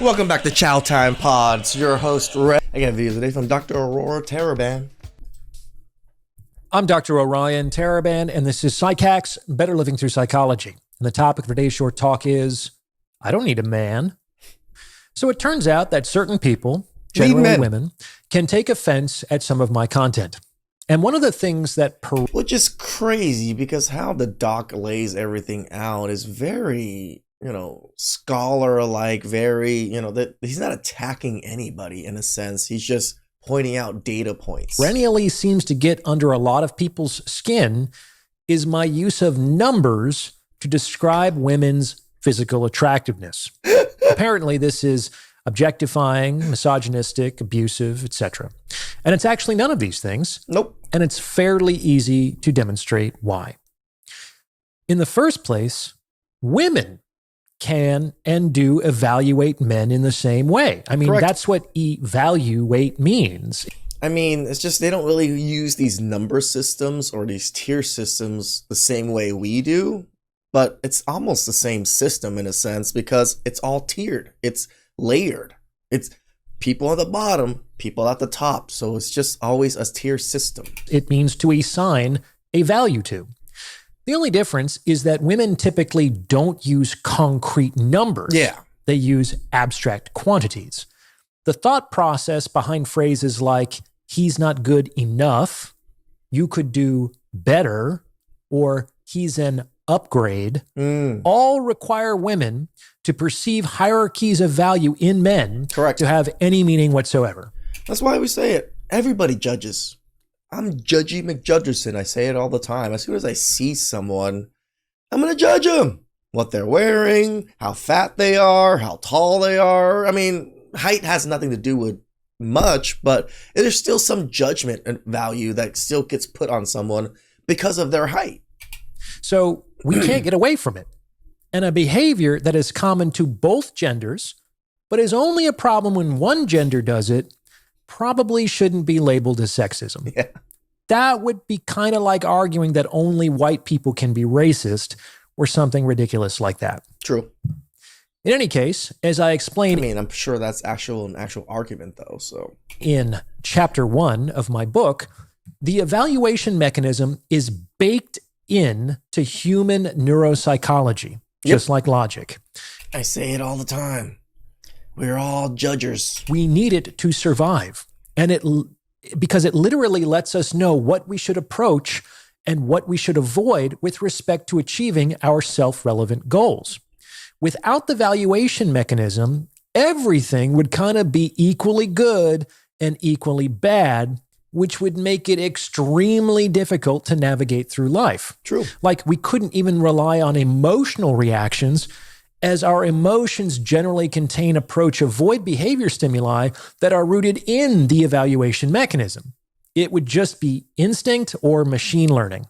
Welcome back to Chow Time Pods. Your host, Red. I got videos today from Dr. Aurora Taraban. I'm Dr. Orion Taraban, and this is Psychacks, Better Living Through Psychology. And the topic for today's short talk is, I don't need a man. So it turns out that certain people, generally women, can take offense at some of my content. And one of the things that... Which is crazy, because how the doc lays everything out is very... scholar-like, very, that he's not attacking anybody in a sense. He's just pointing out data points. Perennially seems to get under a lot of people's skin is my use of numbers to describe women's physical attractiveness. Apparently, this is objectifying, misogynistic, abusive, etc. And it's actually none of these things. Nope. And it's fairly easy to demonstrate why. In the first place, women can and do evaluate men in the same way. I mean, Correct. That's what evaluate means. I mean, it's just they don't really use these number systems or these tier systems the same way we do, but it's almost the same system in a sense because it's all tiered. It's layered. It's people at the bottom, people at the top. So it's just always a tier system. It means to assign a value to. The only difference is that women typically don't use concrete numbers. Yeah. They use abstract quantities. The thought process behind phrases like, he's not good enough, you could do better, or he's an upgrade, all require women to perceive hierarchies of value in men Correct. To have any meaning whatsoever. That's why we say it. Everybody judges. I'm Judgy McJudgerson. I say it all the time. As soon as I see someone, I'm going to judge them. What they're wearing, how fat they are, how tall they are. I mean, height has nothing to do with much, but there's still some judgment and value that still gets put on someone because of their height. So we can't get away from it. And a behavior that is common to both genders, but is only a problem when one gender does it, probably shouldn't be labeled as sexism. Yeah. That would be kind of like arguing that only white people can be racist or something ridiculous like that. True. In any case, as I explained... I mean, I'm sure that's an actual argument, though, so... In chapter 1 of my book, the evaluation mechanism is baked in to human neuropsychology, just like logic. I say it all the time. We're all judgers. We need it to survive. And because it literally lets us know what we should approach and what we should avoid with respect to achieving our self-relevant goals. Without the valuation mechanism, everything would kind of be equally good and equally bad, which would make it extremely difficult to navigate through life. True. Like we couldn't even rely on emotional reactions, as our emotions generally contain approach-avoid behavior stimuli that are rooted in the evaluation mechanism. It would just be instinct or machine learning.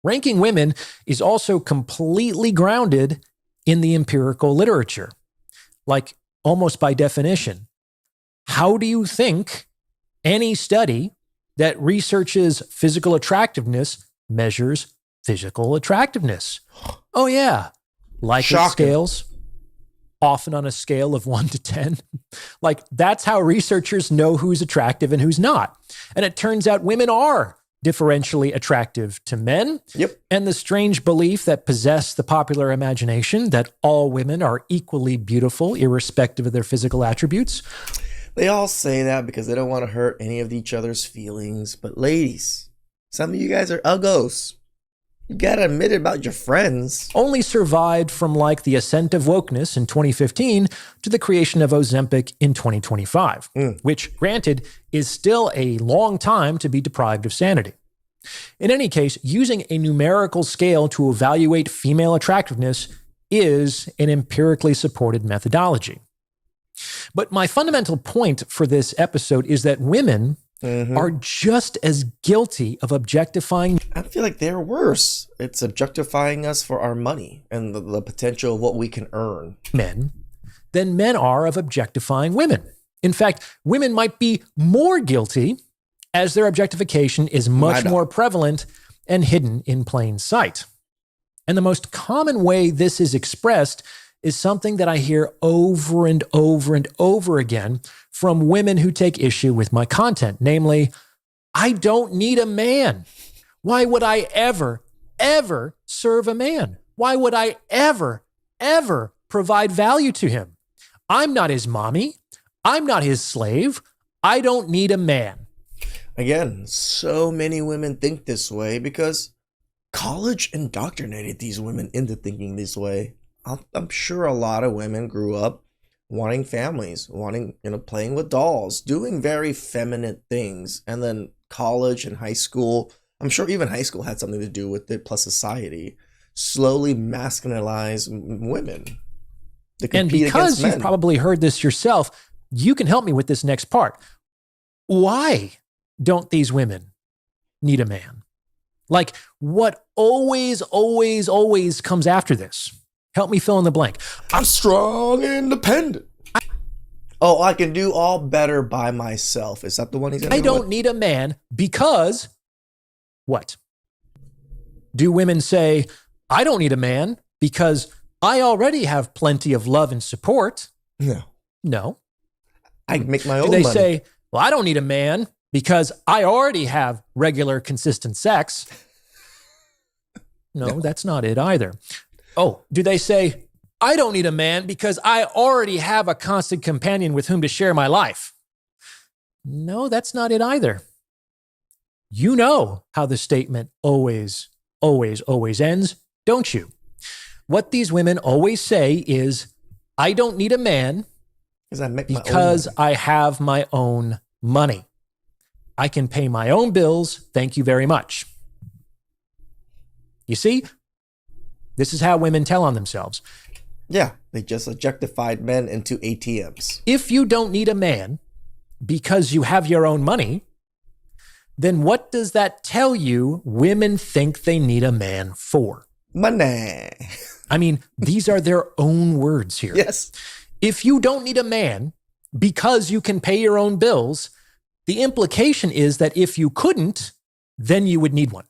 Ranking women is also completely grounded in the empirical literature. Like almost by definition, how do you think any study that researches physical attractiveness measures physical attractiveness? Oh yeah. Likert scales, often on a scale of 1 to 10. Like that's how researchers know who's attractive and who's not. And it turns out women are differentially attractive to men. Yep. And the strange belief that possessed the popular imagination that all women are equally beautiful, irrespective of their physical attributes. They all say that because they don't want to hurt any of each other's feelings. But ladies, some of you guys are uggos. You gotta admit it about your friends. Only survived from like the ascent of wokeness in 2015 to the creation of Ozempic in 2025, which granted is still a long time to be deprived of sanity. In any case, using a numerical scale to evaluate female attractiveness is an empirically supported methodology. But my fundamental point for this episode is that women are just as guilty of objectifying. I feel like they're worse. It's objectifying us for our money and the potential of what we can earn. Men than men are of objectifying women. In fact, women might be more guilty as their objectification is much more prevalent and hidden in plain sight. And the most common way this is expressed is something that I hear over and over and over again from women who take issue with my content. Namely, I don't need a man. Why would I ever serve a man? Why would I ever provide value to him? I'm not his mommy. I'm not his slave. I don't need a man. Again, so many women think this way because college indoctrinated these women into thinking this way. I'm sure a lot of women grew up wanting families, wanting, playing with dolls, doing very feminine things. And then college and high school, I'm sure even high school had something to do with it, plus society, slowly masculinize women. And because you've probably heard this yourself, you can help me with this next part. Why don't these women need a man? Like, what always comes after this? Help me fill in the blank. I'm strong and independent. I can do all better by myself. Is that the one he's in? I don't need a man because what? Do women say, I don't need a man because I already have plenty of love and support? No. I make my own money. Do they say, well, I don't need a man because I already have regular, consistent sex? No, that's not it either. Oh, do they say, I don't need a man because I already have a constant companion with whom to share my life? No, that's not it either. You know how the statement always ends, don't you? What these women always say is, I don't need a man because I have my own money. I can pay my own bills. Thank you very much. You see? This is how women tell on themselves. Yeah, they just objectified men into ATMs. If you don't need a man because you have your own money, then what does that tell you women think they need a man for? Money. I mean, these are their own words here. Yes. If you don't need a man because you can pay your own bills, the implication is that if you couldn't, then you would need one.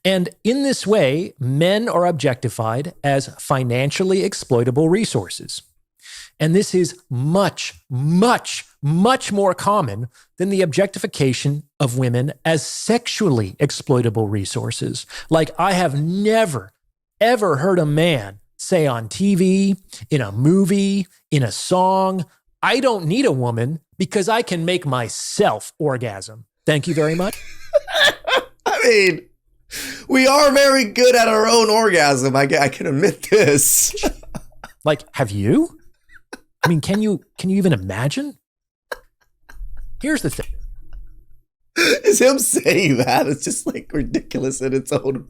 And in this way, men are objectified as financially exploitable resources. And this is much more common than the objectification of women as sexually exploitable resources. Like, I have never, ever heard a man say on TV, in a movie, in a song, I don't need a woman because I can make myself orgasm. Thank you very much. I mean, we are very good at our own orgasm. I can admit this. Like, have you? I mean, can you even imagine? Here's the thing. Is him saying that? It's just like ridiculous in its own.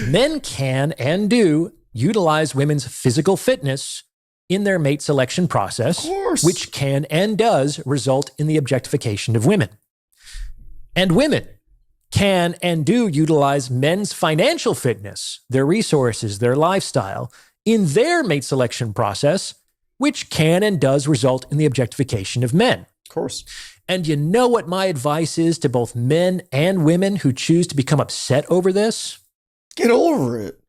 Men can and do utilize women's physical fitness in their mate selection process, which can and does result in the objectification of women. And women can and do utilize men's financial fitness, their resources, their lifestyle, in their mate selection process, which can and does result in the objectification of men. Of course. And you know what my advice is to both men and women who choose to become upset over this? Get over it.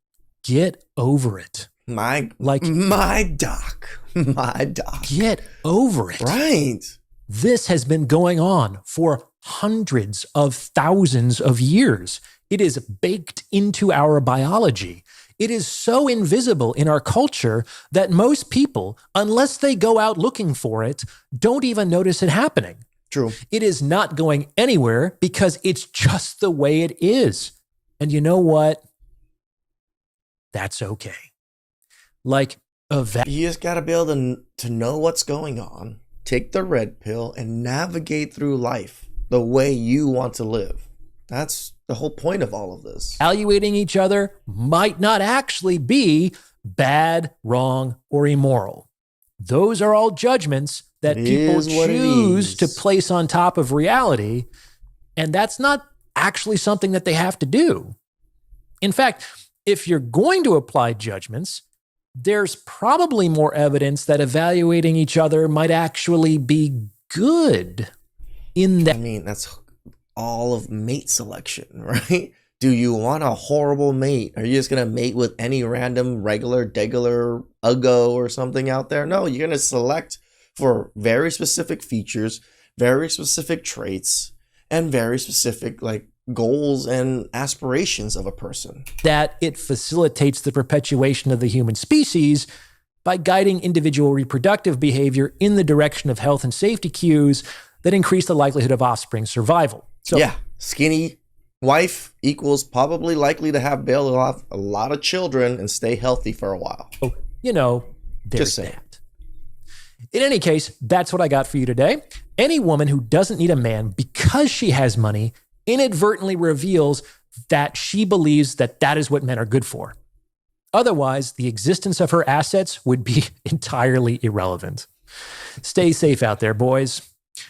Get over it. My doc. Get over it. Right. This has been going on for hundreds of thousands of years. It is baked into our biology. It is so invisible in our culture that most people, unless they go out looking for it, don't even notice it happening. True. It is not going anywhere because it's just the way it is. And you know what? That's okay. Like, you just got to be able to know what's going on, take the red pill, and navigate through life the way you want to live. That's the whole point of all of this. Evaluating each other might not actually be bad, wrong, or immoral. Those are all judgments that people choose to place on top of reality, and that's not actually something that they have to do. In fact, if you're going to apply judgments, there's probably more evidence that evaluating each other might actually be good in that. I mean, that's all of mate selection, right? Do you want a horrible mate? Are you just going to mate with any random, regular, degular, uggo or something out there? No, you're going to select for very specific features, very specific traits, and very specific goals and aspirations of a person. That it facilitates the perpetuation of the human species by guiding individual reproductive behavior in the direction of health and safety cues that increase the likelihood of offspring survival. So, yeah, skinny wife equals probably likely to have bail off a lot of children and stay healthy for a while. There's that. In any case, that's what I got for you today. Any woman who doesn't need a man because she has money inadvertently reveals that she believes that that is what men are good for. Otherwise, the existence of her assets would be entirely irrelevant. Stay safe out there, boys.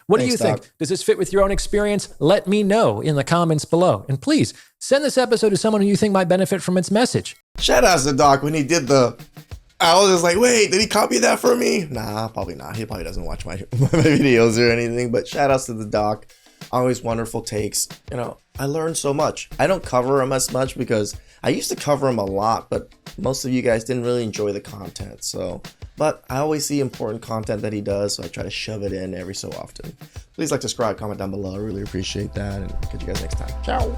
What do you think? Doc. Does this fit with your own experience? Let me know in the comments below. And please, send this episode to someone who you think might benefit from its message. Shout out to Doc when he did I was just like, wait, did he copy that for me? Nah, probably not. He probably doesn't watch my videos or anything, but shout outs to the Doc. Always wonderful takes. I learned so much. I don't cover him as much because I used to cover him a lot, but most of you guys didn't really enjoy the content. But I always see important content that he does, so I try to shove it in every so often. Please subscribe, comment down below. I really appreciate that, and catch you guys next time. Ciao.